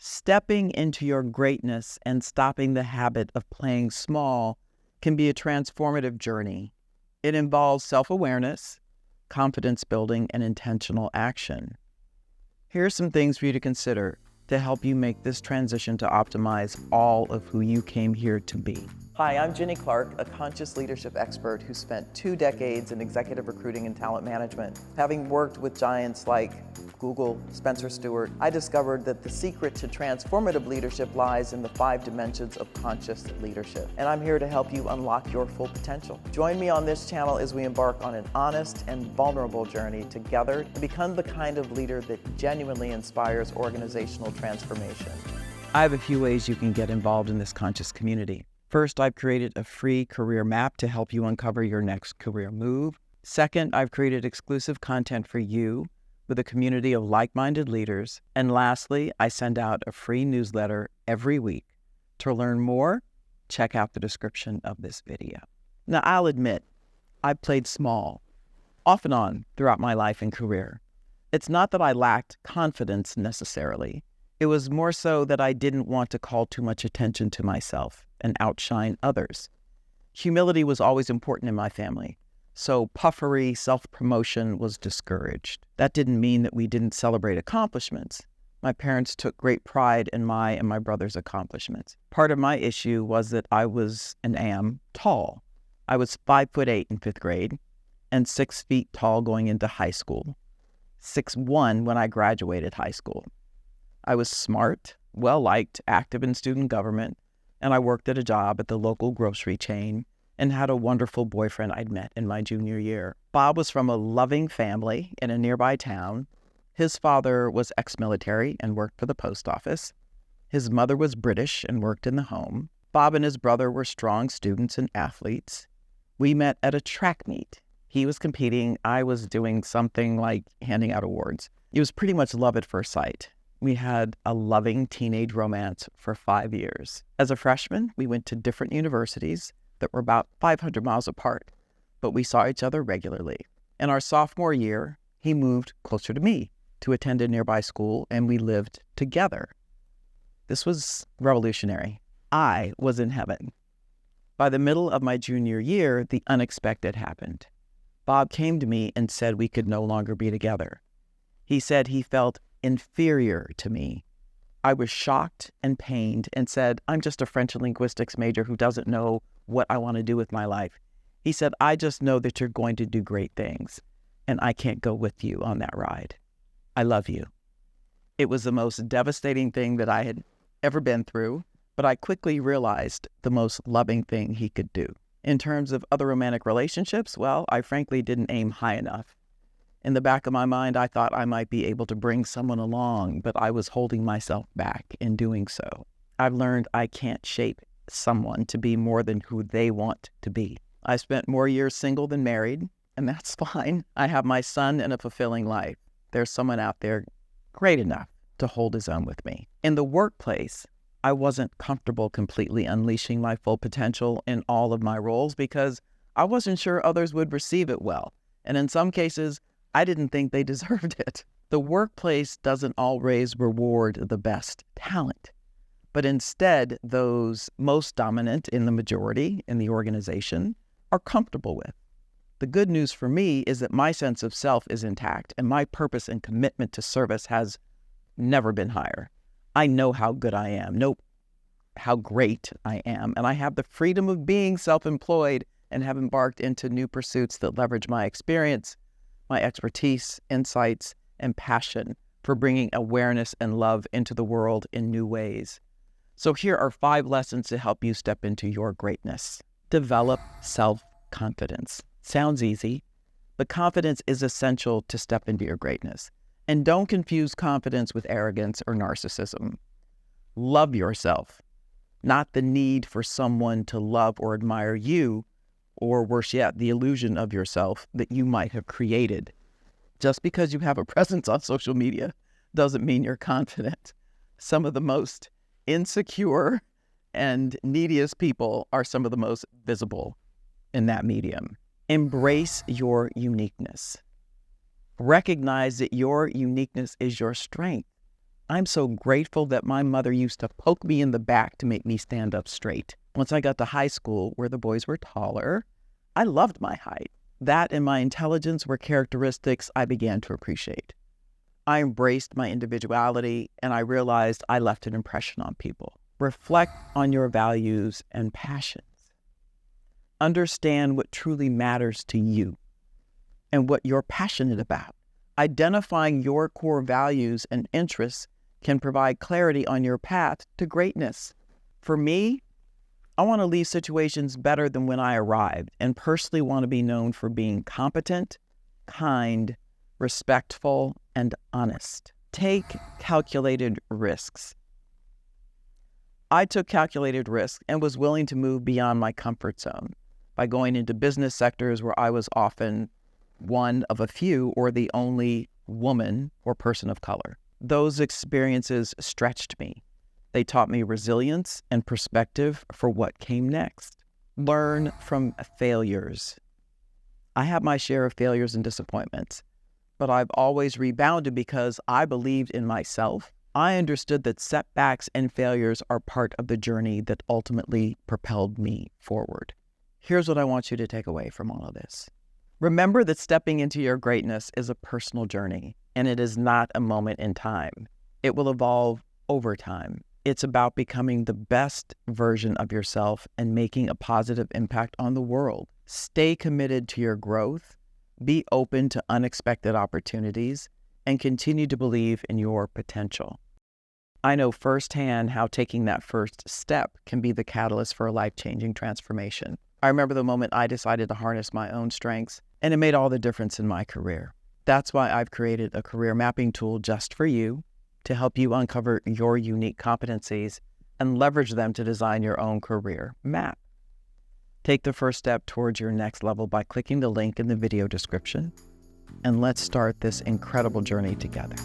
Stepping into your greatness and stopping the habit of playing small can be a transformative journey. It involves self-awareness, confidence building, and intentional action. Here are some things for you to consider to help you make this transition to optimize all of who you came here to be. Hi, I'm Jenny Clark, a conscious leadership expert who spent 2 decades in executive recruiting and talent management. Having worked with giants like Google, Spencer Stuart, I discovered that the secret to transformative leadership lies in the 5 dimensions of conscious leadership. And I'm here to help you unlock your full potential. Join me on this channel as we embark on an honest and vulnerable journey together to become the kind of leader that genuinely inspires organizational transformation. I have a few ways you can get involved in this conscious community. First, I've created a free career map to help you uncover your next career move. Second, I've created exclusive content for you with a community of like-minded leaders. And lastly, I send out a free newsletter every week. To learn more, check out the description of this video. Now, I'll admit, I've played small, off and on, throughout my life and career. It's not that I lacked confidence necessarily. It was more so that I didn't want to call too much attention to myself and outshine others. Humility was always important in my family, so puffery, self-promotion was discouraged. That didn't mean that we didn't celebrate accomplishments. My parents took great pride in my and my brother's accomplishments. Part of my issue was that I was and am tall. I was 5'8" in 5th grade and 6 feet tall going into high school, 6'1" when I graduated high school. I was smart, well-liked, active in student government, and I worked at a job at the local grocery chain and had a wonderful boyfriend I'd met in my junior year. Bob was from a loving family in a nearby town. His father was ex-military and worked for the post office. His mother was British and worked in the home. Bob and his brother were strong students and athletes. We met at a track meet. He was competing. I was doing something like handing out awards. It was pretty much love at first sight. We had a loving teenage romance for 5 years. As a freshman, we went to different universities that were about 500 miles apart, but we saw each other regularly. In our sophomore year, he moved closer to me to attend a nearby school, and we lived together. This was revolutionary. I was in heaven. By the middle of my junior year, the unexpected happened. Bob came to me and said we could no longer be together. He said he felt inferior to me. I was shocked and pained and said, I'm just a French and linguistics major who doesn't know what I want to do with my life. He said, I just know that you're going to do great things, and I can't go with you on that ride. I love you. It was the most devastating thing that I had ever been through, but I quickly realized the most loving thing he could do. In terms of other romantic relationships, well, I frankly didn't aim high enough. In the back of my mind, I thought I might be able to bring someone along, but I was holding myself back in doing so. I've learned I can't shape someone to be more than who they want to be. I spent more years single than married, and that's fine. I have my son and a fulfilling life. There's someone out there great enough to hold his own with me. In the workplace, I wasn't comfortable completely unleashing my full potential in all of my roles because I wasn't sure others would receive it well. And in some cases, I didn't think they deserved it. The workplace doesn't always reward the best talent, but instead those most dominant in the majority in the organization are comfortable with. The good news for me is that my sense of self is intact and my purpose and commitment to service has never been higher. I know how good I am, know how great I am, and I have the freedom of being self-employed and have embarked into new pursuits that leverage my experience, my expertise, insights, and passion for bringing awareness and love into the world in new ways. So here are 5 lessons to help you step into your greatness. Develop self-confidence. Sounds easy, but confidence is essential to step into your greatness. And don't confuse confidence with arrogance or narcissism. Love yourself, not the need for someone to love or admire you, or worse yet, the illusion of yourself that you might have created. Just because you have a presence on social media doesn't mean you're confident. Some of the most insecure and neediest people are some of the most visible in that medium. Embrace your uniqueness. Recognize that your uniqueness is your strength. I'm so grateful that my mother used to poke me in the back to make me stand up straight. Once I got to high school, where the boys were taller, I loved my height. That and my intelligence were characteristics I began to appreciate. I embraced my individuality, and I realized I left an impression on people. Reflect on your values and passions. Understand what truly matters to you and what you're passionate about. Identifying your core values and interests can provide clarity on your path to greatness. For me, I want to leave situations better than when I arrived, and personally want to be known for being competent, kind, respectful, and honest. Take calculated risks. I took calculated risks and was willing to move beyond my comfort zone by going into business sectors where I was often one of a few or the only woman or person of color. Those experiences stretched me. They taught me resilience and perspective for what came next. Learn from failures. I have my share of failures and disappointments, but I've always rebounded because I believed in myself. I understood that setbacks and failures are part of the journey that ultimately propelled me forward. Here's what I want you to take away from all of this. Remember that stepping into your greatness is a personal journey, and it is not a moment in time. It will evolve over time. It's about becoming the best version of yourself and making a positive impact on the world. Stay committed to your growth, be open to unexpected opportunities, and continue to believe in your potential. I know firsthand how taking that first step can be the catalyst for a life-changing transformation. I remember the moment I decided to harness my own strengths, and it made all the difference in my career. That's why I've created a career mapping tool just for you to help you uncover your unique competencies and leverage them to design your own career map. Take the first step towards your next level by clicking the link in the video description, and let's start this incredible journey together.